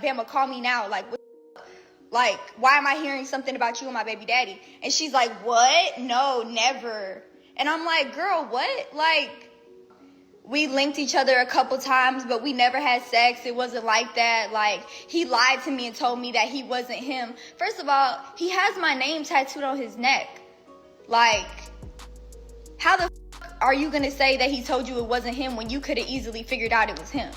Bama, call me now. Like, what, like, why am I hearing something about you and my baby daddy? And she's like, what? No, never. And I'm like, girl, what? Like, we linked each other a couple times, but we never had sex. It wasn't like that. Like, he lied to me and told me that he wasn't him. First of all, he has my name tattooed on his neck. Like, how the are you gonna say that he told you it wasn't him when you could have easily figured out it was him?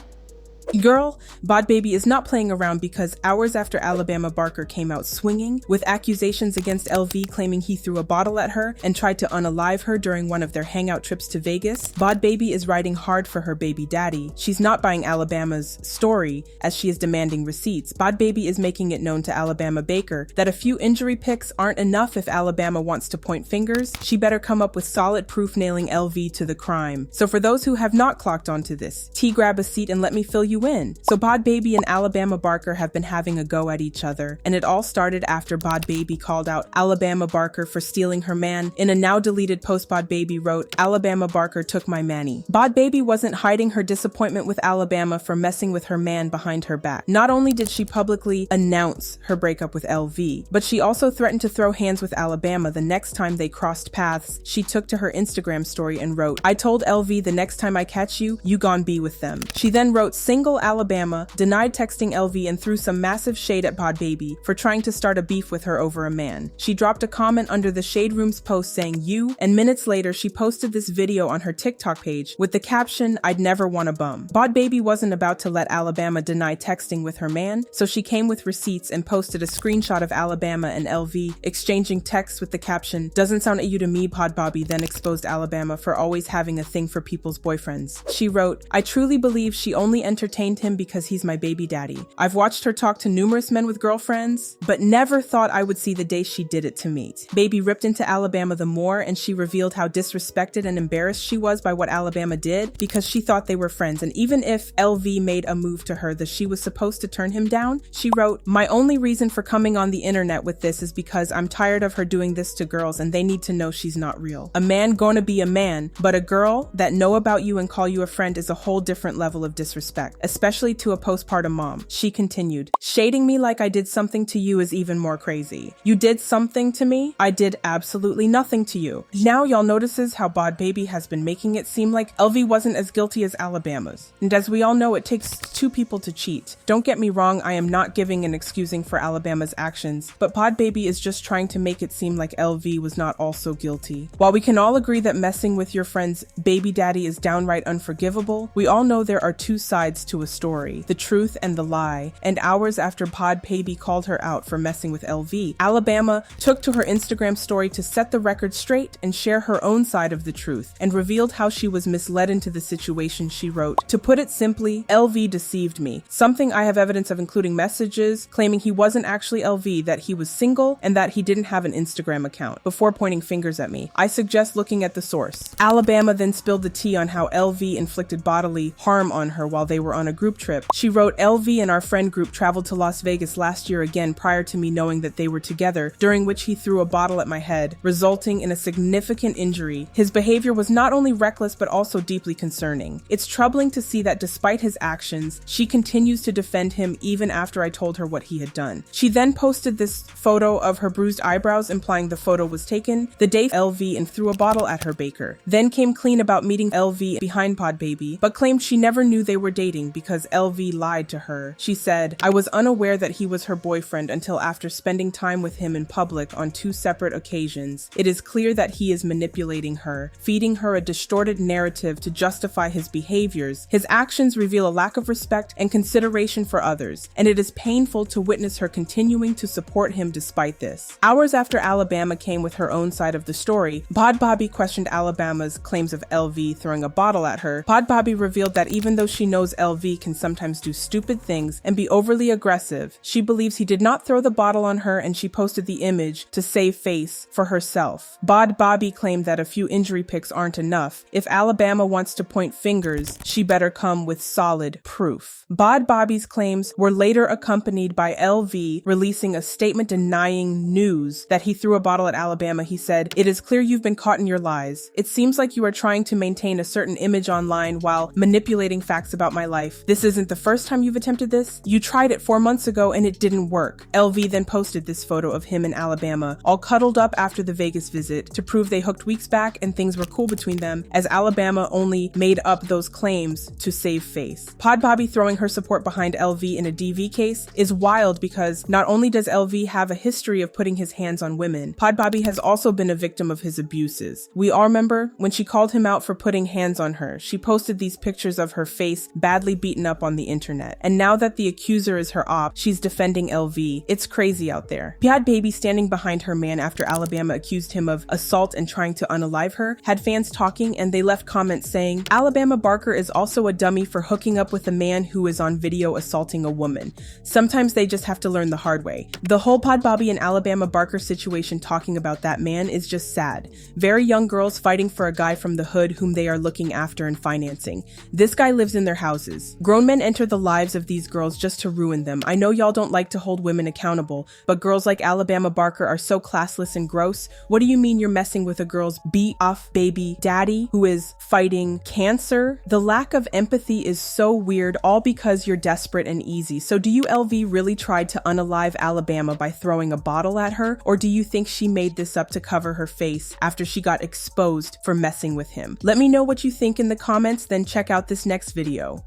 Girl, Bhad Bhabie is not playing around, because hours after Alabama Barker came out swinging with accusations against LV claiming he threw a bottle at her and tried to unalive her during one of their hangout trips to Vegas, Bhad Bhabie is riding hard for her baby daddy. She's not buying Alabama's story as she is demanding receipts. Bhad Bhabie is making it known to Alabama Baker that a few injury pics aren't enough if Alabama wants to point fingers. She better come up with solid proof nailing LV to the crime. So for those who have not clocked onto this, grab a seat and let me fill you in. So Bhad Bhabie and Alabama Barker have been having a go at each other, and it all started after Bhad Bhabie called out Alabama Barker for stealing her man. In a now deleted post, Bhad Bhabie wrote, "Alabama Barker took my manny." Bhad Bhabie wasn't hiding her disappointment with Alabama for messing with her man behind her back. Not only did she publicly announce her breakup with LV, but she also threatened to throw hands with Alabama the next time they crossed paths. She took to her Instagram story and wrote, "I told LV the next time I catch you, you gon' be with them." She then wrote, "Single Alabama denied texting LV and threw some massive shade at Bhad Bhabie for trying to start a beef with her over a man." She dropped a comment under the Shade Room's post saying "you," and minutes later she posted this video on her TikTok page with the caption, "I'd never want a bum." Bhad Bhabie wasn't about to let Alabama deny texting with her man, so she came with receipts and posted a screenshot of Alabama and LV exchanging texts with the caption, "Doesn't sound at you to me." Bhad Bhabie then exposed Alabama for always having a thing for people's boyfriends. She wrote, "I truly believe she only entertained him because he's my baby daddy. I've watched her talk to numerous men with girlfriends, but never thought I would see the day she did it to me." Bhabie ripped into Alabama the more, and she revealed how disrespected and embarrassed she was by what Alabama did because she thought they were friends. And even if LV made a move to her that she was supposed to turn him down, she wrote, "My only reason for coming on the internet with this is because I'm tired of her doing this to girls and they need to know she's not real. A man gonna be a man, but a girl that know about you and call you a friend is a whole different level of disrespect, especially to a postpartum mom." She continued, "Shading me like I did something to you is even more crazy. You did something to me? I did absolutely nothing to you." Now y'all notices how Bhad Bhabie has been making it seem like LV wasn't as guilty as Alabama's. And as we all know, it takes two people to cheat. Don't get me wrong, I am not giving and excusing for Alabama's actions, but Bhad Bhabie is just trying to make it seem like LV was not also guilty. While we can all agree that messing with your friend's baby daddy is downright unforgivable, we all know there are two sides to a story, the truth and the lie. And hours after Bhad Bhabie called her out for messing with LV, Alabama took to her Instagram story to set the record straight and share her own side of the truth, and revealed how she was misled into the situation. She wrote, "To put it simply, LV deceived me. Something I have evidence of, including messages claiming he wasn't actually LV, that he was single, and that he didn't have an Instagram account," before pointing fingers at me. "I suggest looking at the source." Alabama then spilled the tea on how LV inflicted bodily harm on her while they were on a group trip. She wrote, "LV and our friend group traveled to Las Vegas last year again prior to me knowing that they were together, during which he threw a bottle at my head, resulting in a significant injury. His behavior was not only reckless but also deeply concerning. It's troubling to see that despite his actions, she continues to defend him even after I told her what he had done." She then posted this photo of her bruised eyebrows, implying the photo was taken the day LV and threw a bottle at her Baker. Then came clean about meeting LV behind Bhad Bhabie, but claimed she never knew they were dating because LV lied to her. She said, "I was unaware that he was her boyfriend until after spending time with him in public on 2 separate occasions. It is clear that he is manipulating her, feeding her a distorted narrative to justify his behaviors. His actions reveal a lack of respect and consideration for others, and it is painful to witness her continuing to support him despite this." Hours after Alabama came with her own side of the story, Bhad Bhabie questioned Alabama's claims of LV throwing a bottle at her. Bhad Bhabie revealed that even though she knows LV can sometimes do stupid things and be overly aggressive, she believes he did not throw the bottle on her, and she posted the image to save face for herself. Bhad Bhabie claimed that a few injury pics aren't enough. If Alabama wants to point fingers, she better come with solid proof. Bhad Bhabie's claims were later accompanied by LV releasing a statement denying news that he threw a bottle at Alabama. He said, "It is clear you've been caught in your lies. It seems like you are trying to maintain a certain image online while manipulating facts about my life. life. This isn't the first time you've attempted this. You tried it 4 months ago and it didn't work. LV then posted this photo of him in Alabama, all cuddled up after the Vegas visit, to prove they hooked weeks back and things were cool between them, as Alabama only made up those claims to save face. Bhad Bhabie throwing her support behind LV in a DV case is wild because not only does LV have a history of putting his hands on women, Bhad Bhabie has also been a victim of his abuses. We all remember when she called him out for putting hands on her. She posted these pictures of her face badly beaten up on the internet. And now that the accuser is her op, she's defending LV. It's crazy out there. Bhad Bhabie standing behind her man after Alabama accused him of assault and trying to unalive her had fans talking, and they left comments saying, Alabama Barker is also a dummy for hooking up with a man who is on video assaulting a woman. Sometimes they just have to learn the hard way. The whole Bhad Bhabie and Alabama Barker situation talking about that man is just sad. Very young girls fighting for a guy from the hood whom they are looking after and financing. This guy lives in their houses. Grown men enter the lives of these girls just to ruin them. I know y'all don't like to hold women accountable, but girls like Alabama Barker are so classless and gross. What do you mean you're messing with a girl's beat-off baby daddy who is fighting cancer? The lack of empathy is so weird, all because you're desperate and easy. So do you, LV, really tried to unalive Alabama by throwing a bottle at her? Or do you think she made this up to cover her face after she got exposed for messing with him? Let me know what you think in the comments, then check out this next video.